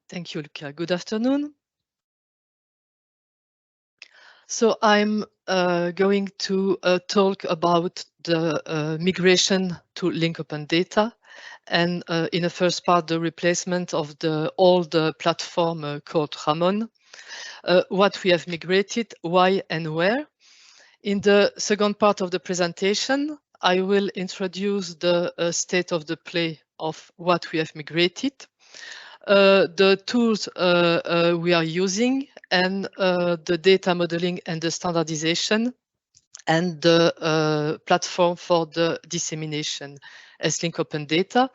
Thank you, Luca. Good afternoon. So I'm going to talk about the migration to link open data, and in the first part, the replacement of the old platform called Ramon, what we have migrated, why and where. In the second part of the presentation, I will introduce the state of the play of what we have migrated, the tools we are using, and the data modeling and the standardization, and the platform for the dissemination as link open data.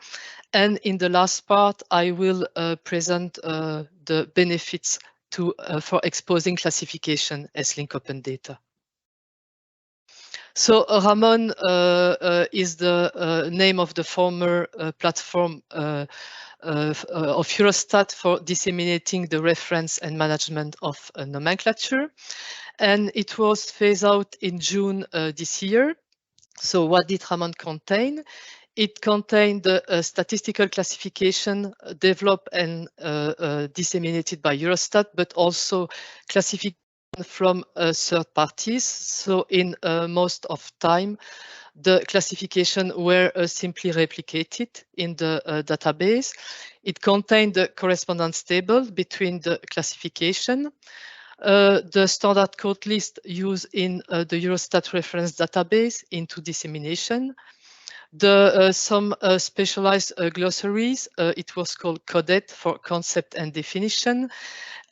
And in the last part, I will present the benefits for exposing classification as link open data. So Ramon is the name of the former platform of Eurostat for disseminating the reference and management of nomenclature. And it was phased out in June this year. So what did Ramon contain? It contained the statistical classification developed and disseminated by Eurostat, but also classification from third parties. So in most of time, the classification were simply replicated in the database. It contained the correspondence table between the classification, the standard code list used in the Eurostat reference database into dissemination, some specialized glossaries, it was called CODET for concept and definition,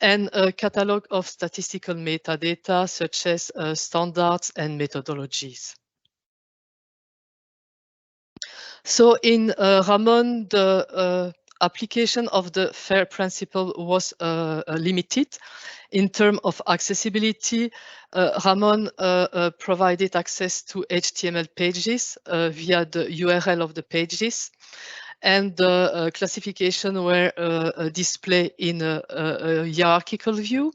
and a catalog of statistical metadata such as standards and methodologies. So in Ramon, the application of the FAIR principle was limited. In terms of accessibility, Ramon provided access to HTML pages via the URL of the pages, and the classification were displayed in a hierarchical view.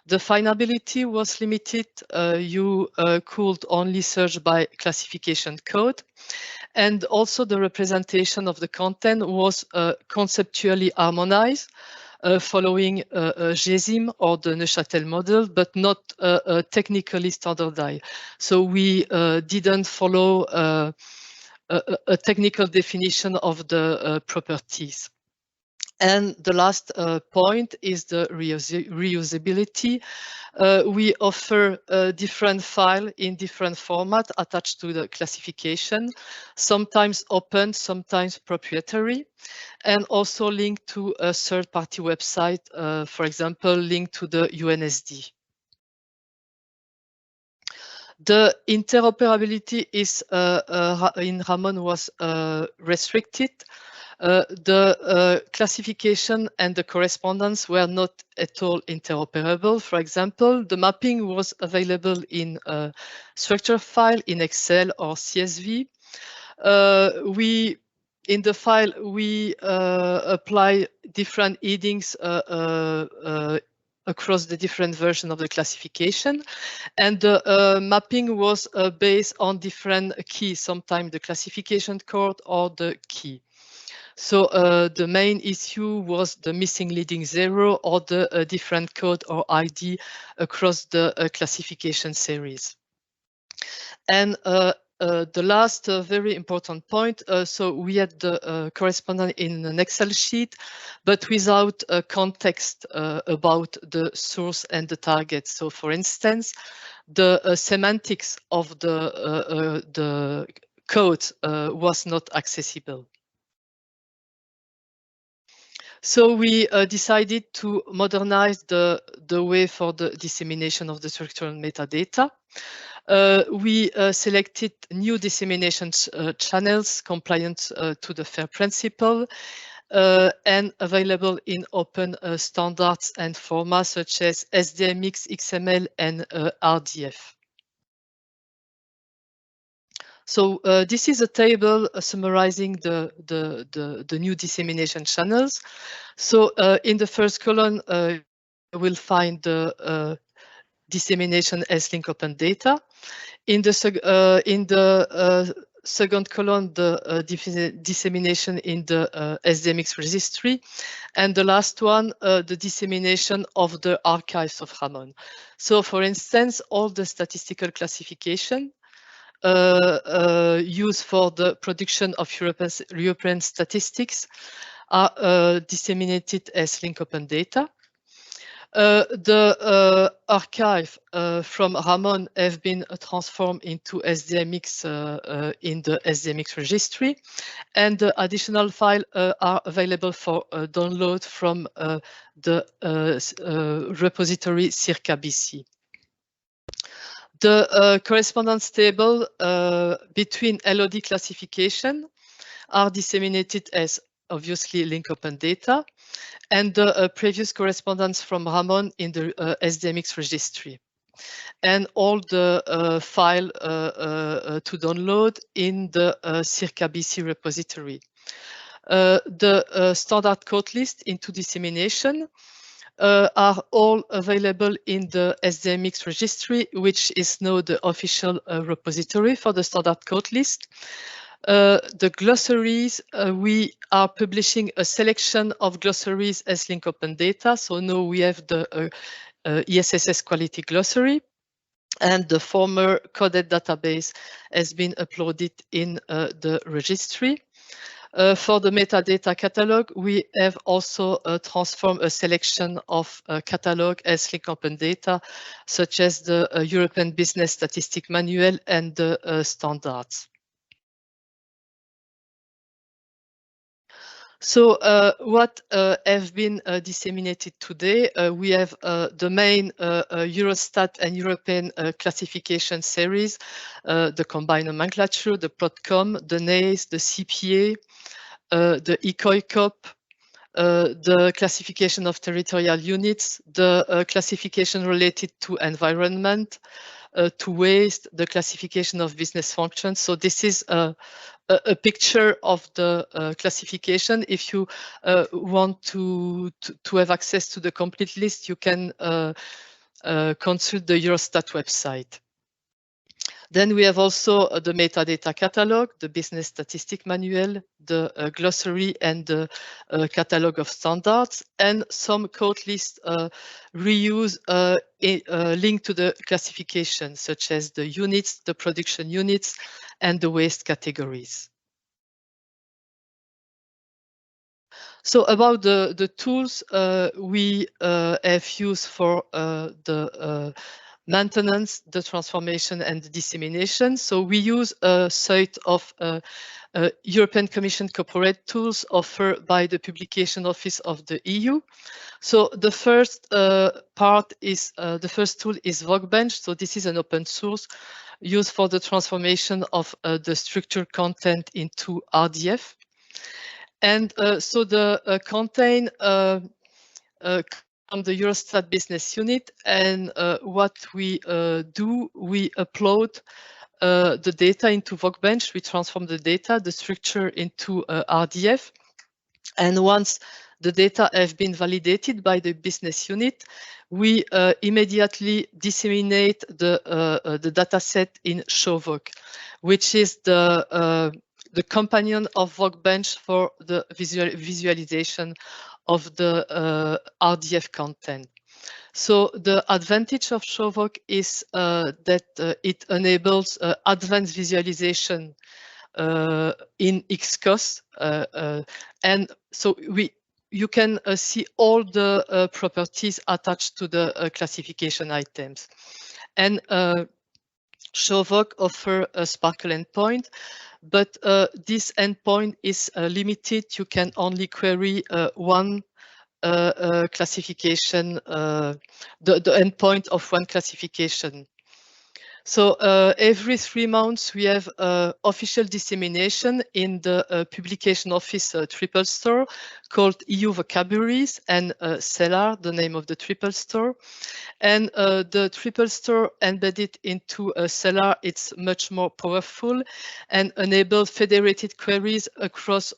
The findability was limited. You could only search by classification code. And also the representation of the content was conceptually harmonized, following GESIM or the Neuchâtel model, but not technically standardized. So we didn't follow a technical definition of the properties. And the last point is the reusability. We offer a different file in different formats attached to the classification, sometimes open, sometimes proprietary, and also linked to a third-party website, for example, linked to the UNSD. The interoperability is in Ramon was restricted. The classification and the correspondence were not at all interoperable. For example, the mapping was available in a structure file in Excel or CSV. In the file, we apply different headings across the different versions of the classification. And the mapping was based on different keys, sometimes the classification code or the key. So the main issue was the missing leading 0 or the different code or ID across the classification series. And the last very important point, so we had the correspondence in an Excel sheet, but without context about the source and the target. So for instance, the semantics of the code was not accessible. So we decided to modernize the way for the dissemination of the structural metadata. We selected new dissemination channels compliant to the FAIR principle and available in open standards and formats such as SDMX, XML, and RDF. So this is a table summarizing the new dissemination channels. So in the first column, you will find the dissemination as link open data. In the second column, the dissemination in the SDMX registry. And the last one, the dissemination of the archives of Ramon. So for instance, all the statistical classification used for the production of European statistics are disseminated as link open data. The archive from Ramon have been transformed into SDMX in the SDMX registry, and the additional files are available for download from the repository Circa BC. The correspondence table between LOD classification are disseminated as obviously link open data, and the previous correspondence from Ramon in the SDMX registry, and all the file to download in the Circa BC repository. The standard code list into dissemination are all available in the SDMX registry, which is now the official repository for the standard code list. The glossaries, we are publishing a selection of glossaries as link open data. So now we have the ESSS quality glossary, and the former coded database has been uploaded in the registry. For the metadata catalog, we have also transformed a selection of catalog as link open data, such as the European Business Statistic Manual and the standards. So what have been disseminated today, we have the main Eurostat and European classification series, the combined nomenclature, the ProdCom, the NACE, the CPA, the CoP, the classification of territorial units, the classification related to environment, to waste, the classification of business functions. So this is a picture of the classification. If you want to have access to the complete list, you can consult the Eurostat website. Then we have also the metadata catalog, the business statistic manual, the glossary, and the catalog of standards, and some code list reuse linked to the classification, such as the units, the production units, and the waste categories. So about the tools we have used for the maintenance, the transformation, and the dissemination. So we use a set of European Commission corporate tools offered by the Publication Office of the EU. So the first part is, the first tool is Workbench. So this is an open source used for the transformation of the structured content into RDF. And so the content on the Eurostat business unit, and what we do, we upload the data into Workbench, we transform the data, the structure into RDF. And once the data have been validated by the business unit, we immediately disseminate the data set in ShowVoc, which is the companion of Workbench for the visualization of the RDF content. So the advantage of ShowVoc is that it enables advanced visualization in XCOS, and so you can see all the properties attached to the classification items. And ShowVoc offers a Sparkle endpoint, but this endpoint is limited. You can only query one classification, the endpoint of one classification. So every 3 months, we have official dissemination in the Publication Office Triple Store called EU Vocabularies, and Cellar, the name of the Triple Store. And the Triple Store embedded into Cellar, it's much more powerful and enables federated queries across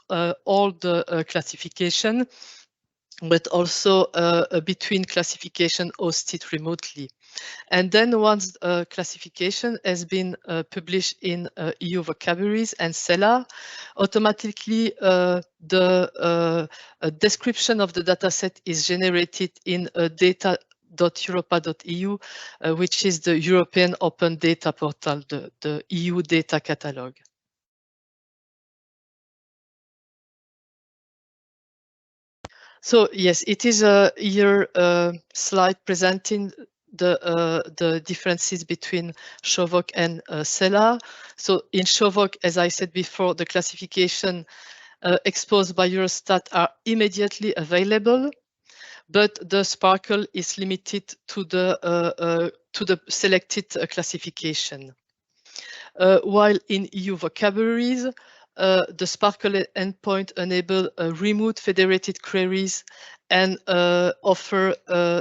all the classification. but also between classification hosted remotely. And then once classification has been published in EU vocabularies and CELA, automatically the description of the dataset is generated in data.europa.eu, which is the European Open Data Portal, the EU data catalog. So yes, it is a here slide presenting the differences between SHOVOC and CELA. So in SHOVOC, as I said before, the classification exposed by Eurostat are immediately available, but the sparkle is limited to the selected classification. While in EU vocabularies, the Sparkle endpoint enable remote federated queries and offer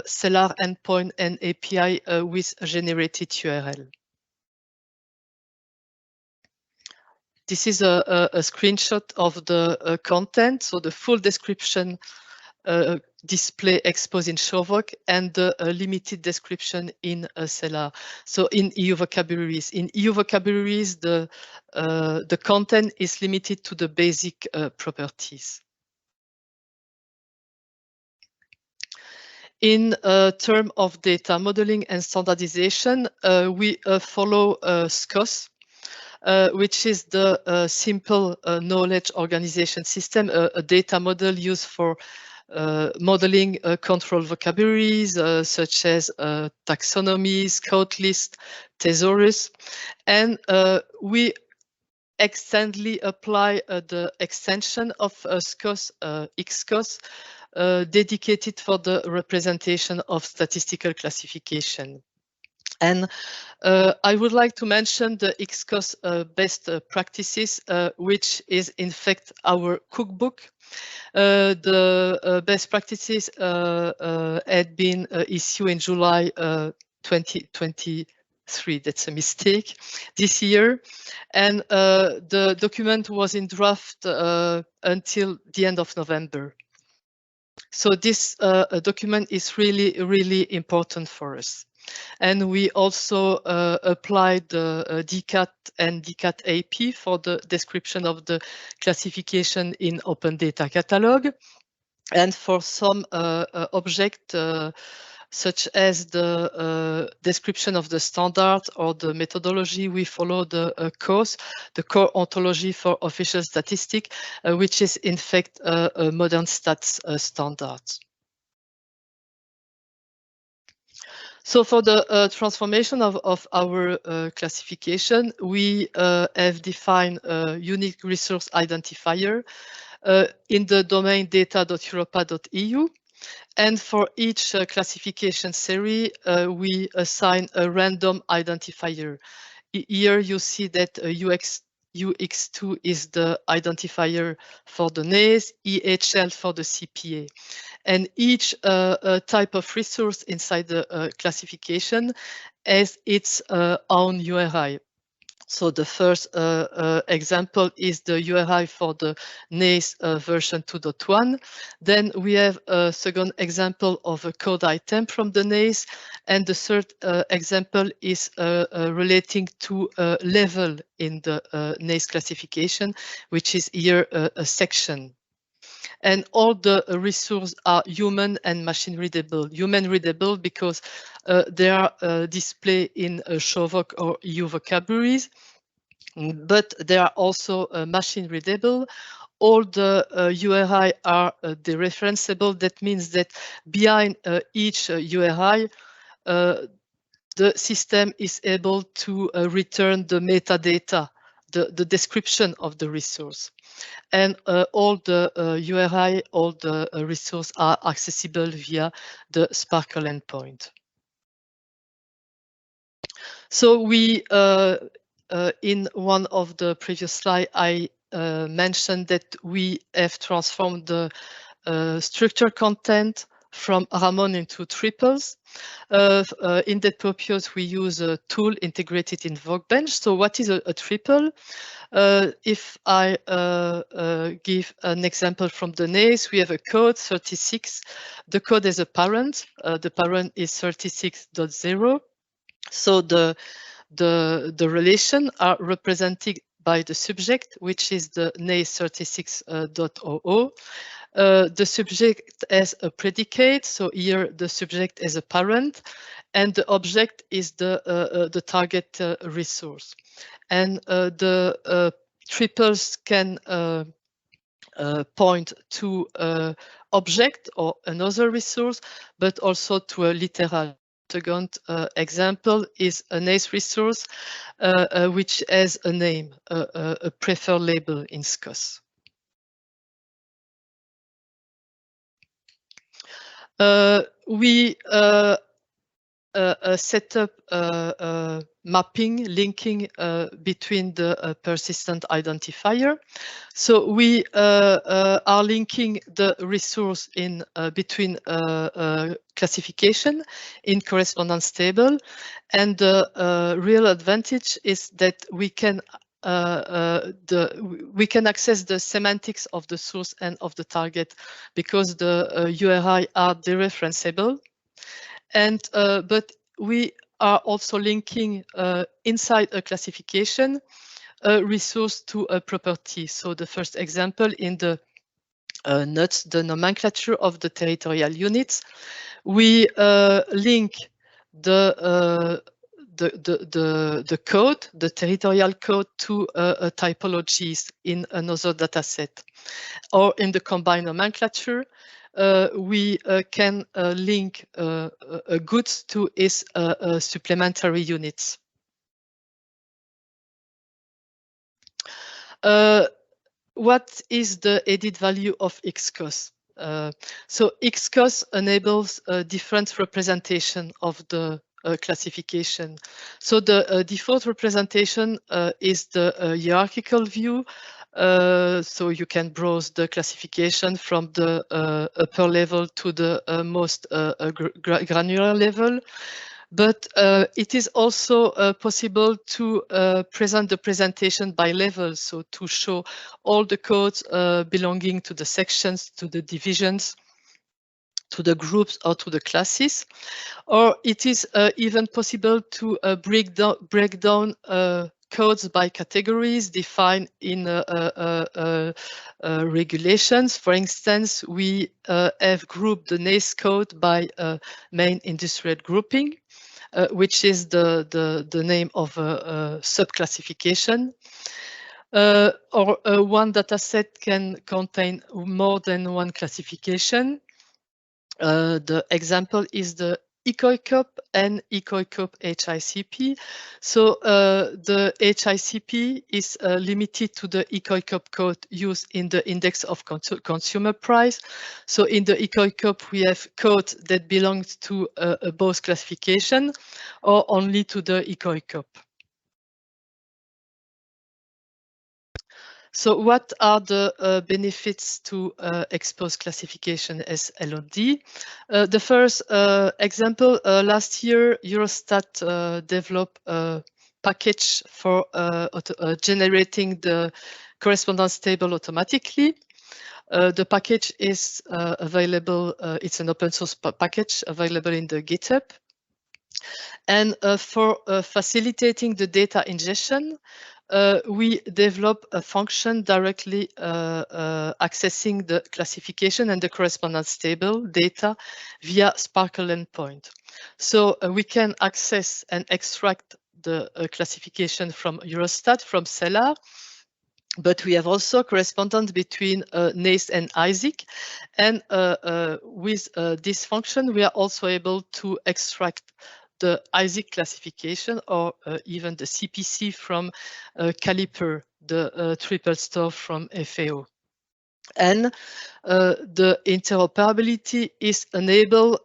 Cellar endpoint and API with generated URL. This is a screenshot of the content, so the full description display exposed in SHOVOC and the limited description in CELA. So in EU vocabularies, the content is limited to the basic properties. In terms of data modeling and standardization, we follow SCOS, which is the simple knowledge organization system, a data model used for modeling control vocabularies such as taxonomies, code list, thesaurus, and we extendly apply the extension of SCOS, XCOS, dedicated for the representation of statistical classification. And I would like to mention the XCOS best practices, which is in fact our cookbook. The best practices had been issued in July 2023. That's a mistake this year. And the document was in draft until the end of November. So this document is really, really important for us. And we also applied the DCAT and DCAT AP for the description of the classification in Open Data Catalog. And for some object, such as the description of the standard or the methodology, we follow the CORS, the Core Ontology for Official Statistics, which is in fact a ModernStats standard. So for the transformation of our classification, we have defined a unique resource identifier in the domain data.europa.eu. And for each classification series, we assign a random identifier. Here you see that UX2 is the identifier for the NACE, EHL for the CPA. And each type of resource inside the classification has its own URI. So the first example is the URI for the NACE version 2.1. Then we have a second example of a code item from the NACE. And the third example is relating to a level in the NACE classification, which is here a section. And all the resources are human and machine readable. Human readable because they are displayed in SHOVOC or EU vocabularies, but they are also machine readable. All the URI are dereferenceable. That means that behind each URI, the system is able to return the metadata, the description of the resource. And all the URI, all the resources are accessible via the Sparkle endpoint. So we, in one of the previous slides, I mentioned that we have transformed the structured content from Ramon into triples. In that purpose, we use a tool integrated in Workbench. So what is a triple? If I give an example from the NACE, we have a code 36. The code is a parent. The parent is 36.0. So the relation are represented by the subject, which is the NACE 36.00. The subject as a predicate, so here the subject as a parent, and the object is the target resource. And the triples can point to object or another resource, but also to a literal. Second example is a NACE resource, which has a name, a preferred label in SCOS. We set up mapping, linking between the persistent identifier. So we are linking the resource in between classification in correspondence table, and the real advantage is that we can access the semantics of the source and of the target because the URI are dereferenceable. And but we are also linking inside a classification a resource to a property. So the first example in the NUTS, the nomenclature of the territorial units, we link the code, the territorial code, to typologies in another dataset. Or in the combined nomenclature, we can link goods to its supplementary units. What is the added value of XCOS? So XCOS enables a different representation of the classification. So the default representation is the hierarchical view. So you can browse the classification from the upper level to the most granular level. But it is also possible to present the presentation by level, so to show all the codes belonging to the sections, to the divisions, to the groups, or to the classes. Or it is even possible to break down codes by categories defined in regulations. For instance, we have grouped the NACE code by main industrial grouping, which is the name of a subclassification. Or one dataset can contain more than one classification. The example is the CoP and CoP HICP. So the HICP is limited to the CoP code used in the index of consumer price. So in the CoP, we have code that belongs to both classification or only to the CoP. So what are the benefits to expose classification as LOD? The first example, last year, Eurostat developed a package for generating the correspondence table automatically. The package is available, it's an open source package available in the GitHub. And for facilitating the data ingestion, we develop a function directly accessing the classification and the correspondence table data via Sparkle endpoint. So we can access and extract the classification from Eurostat, from CELAR, but we have also correspondence between NACE and ISIC. And with this function, we are also able to extract the ISIC classification or even the CPC from Caliper, the triple store from FAO. And the interoperability is enabled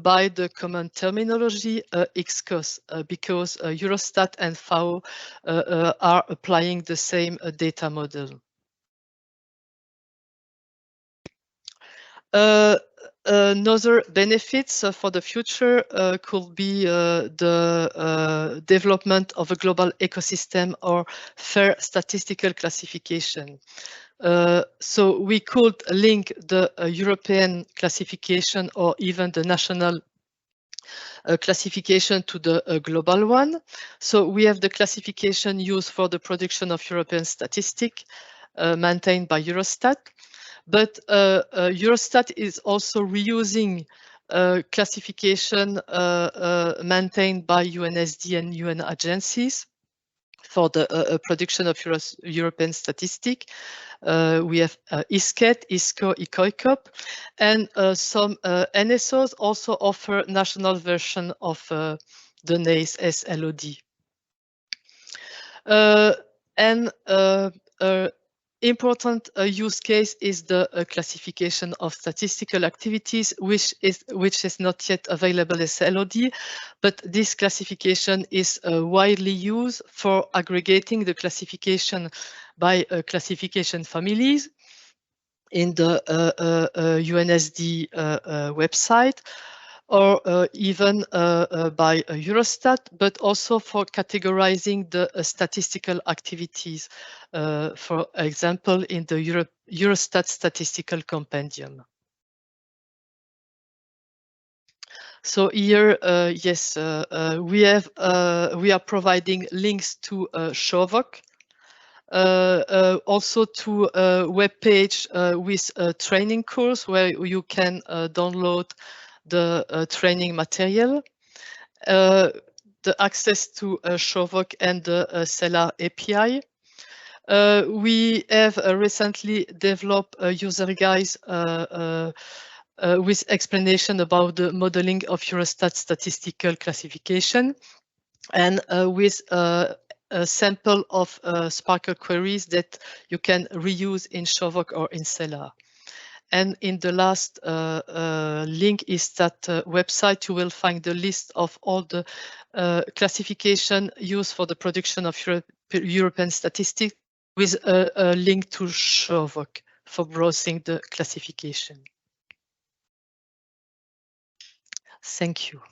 by the common terminology XCOS because Eurostat and FAO are applying the same data model. Another benefits for the future could be the development of a global ecosystem or fair statistical classification. So we could link the European classification or even the national classification to the global one. So we have the classification used for the production of European statistic maintained by Eurostat. But Eurostat is also reusing classification maintained by UNSD and UN agencies for the production of European statistic. We have ISCET, ISCO, CoP, and some NSOs also offer national version of the NACE SLOD. And important use case is the classification of statistical activities, which is not yet available as LOD, but this classification is widely used for aggregating the classification by classification families in the UNSD website, or even by Eurostat, but also for categorizing the statistical activities, for example, in the Eurostat Statistical Compendium. So here, yes, we are providing links to SHOVOC, also to a web page with a training course where you can download the training material, the access to SHOVOC and the CELA API. We have recently developed a user guide with explanation about the modeling of Eurostat statistical classification, and with a sample of Sparkle queries that you can reuse in SHOVOC or in CELA. And in the last link is that website. You will find the list of all the classification used for the production of European statistics, with a link to SHOVOC for browsing the classification. Thank you.